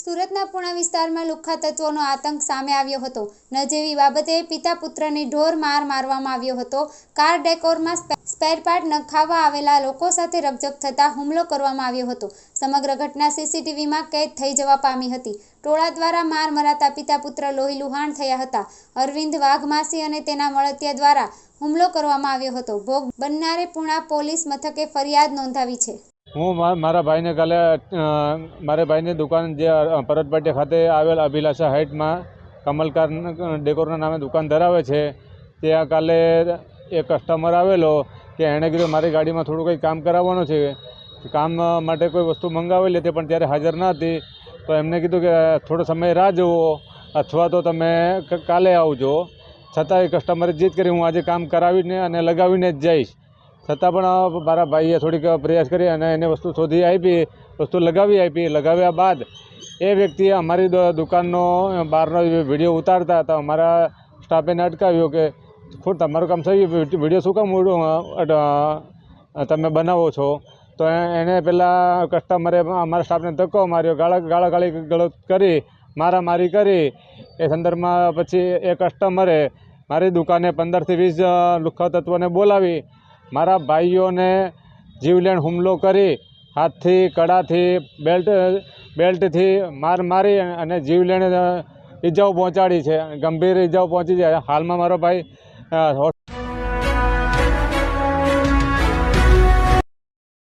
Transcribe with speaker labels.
Speaker 1: સુરતના પૂણા વિસ્તારમાં લુખ્ખા તત્વોનો આતંક સામે આવ્યો હતો। નજીવી બાબતે પિતા પુત્રની ઢોર માર મારવામાં આવ્યો હતો। કાર ડેકોરમાં સ્પેર પાર્ટ નખાવવા આવેલા લોકો સાથે રકઝક થતાં હુમલો કરવામાં આવ્યો હતો। સમગ્ર ઘટના સીસીટીવીમાં કેદ થઈ જવા પામી હતી। ટોળા દ્વારા માર મરાતા પિતા પુત્ર લોહીલુહાણ થયા હતા। અરવિંદ વાઘમાસી અને તેના મળતિયા દ્વારા હુમલો કરવામાં આવ્યો હતો। ભોગ બનનારે પૂણા પોલીસ મથકે ફરિયાદ નોંધાવી છે।
Speaker 2: હું મારા ભાઈને કાલે મારા ભાઈની દુકાન જે પરતપાટિયા ખાતે આવેલ અભિલાષા હાઇટમાં કમલકાર ડેકોરના નામે દુકાન ધરાવે છે। ત્યાં કાલે એક કસ્ટમર આવેલો કે એણે કીધું મારી ગાડીમાં થોડું કંઈ કામ કરાવવાનું છે, કામ માટે કોઈ વસ્તુ મંગાવેલી હતી પણ ત્યારે હાજર ન હતી। તો એમને કીધું કે થોડો સમય રાહ જુઓ અથવા તો તમે કાલે આવજો। છતાં એ કસ્ટમરે જીદ કરી હું આજે કામ કરાવીને અને લગાવીને જ જઈશ। છતાં પણ મારા ભાઈએ થોડીક પ્રયાસ કરી અને એને વસ્તુ શોધી આપી, વસ્તુ લગાવી આપી। લગાવ્યા બાદ એ વ્યક્તિએ અમારી દુકાનનો બહારનો વિડીયો ઉતારતા હતા। અમારા સ્ટાફે એને અટકાવ્યો કે ખુદ તમારું કામ થઈ વિડીયો શું કામ તમે બનાવો છો? તો એણે પહેલાં કસ્ટમરે અમારા સ્ટાફને ધક્કો માર્યો, ગાળાગાળી ગળોત કરી, મારામારી કરી। એ સંદર્ભમાં પછી એ કસ્ટમરે મારી દુકાને 15થી 20 લુખ્ખા તત્વોને બોલાવી મારા ભાઈઓને જીવલેણ હુમલો કરી, હાથથી, કડાથી, બેલ્ટથી માર મારી અને જીવલેણ ઈજાઓ પહોંચાડી છે। ગંભીર ઈજાઓ પહોંચી છે। હાલમાં મારો ભાઈ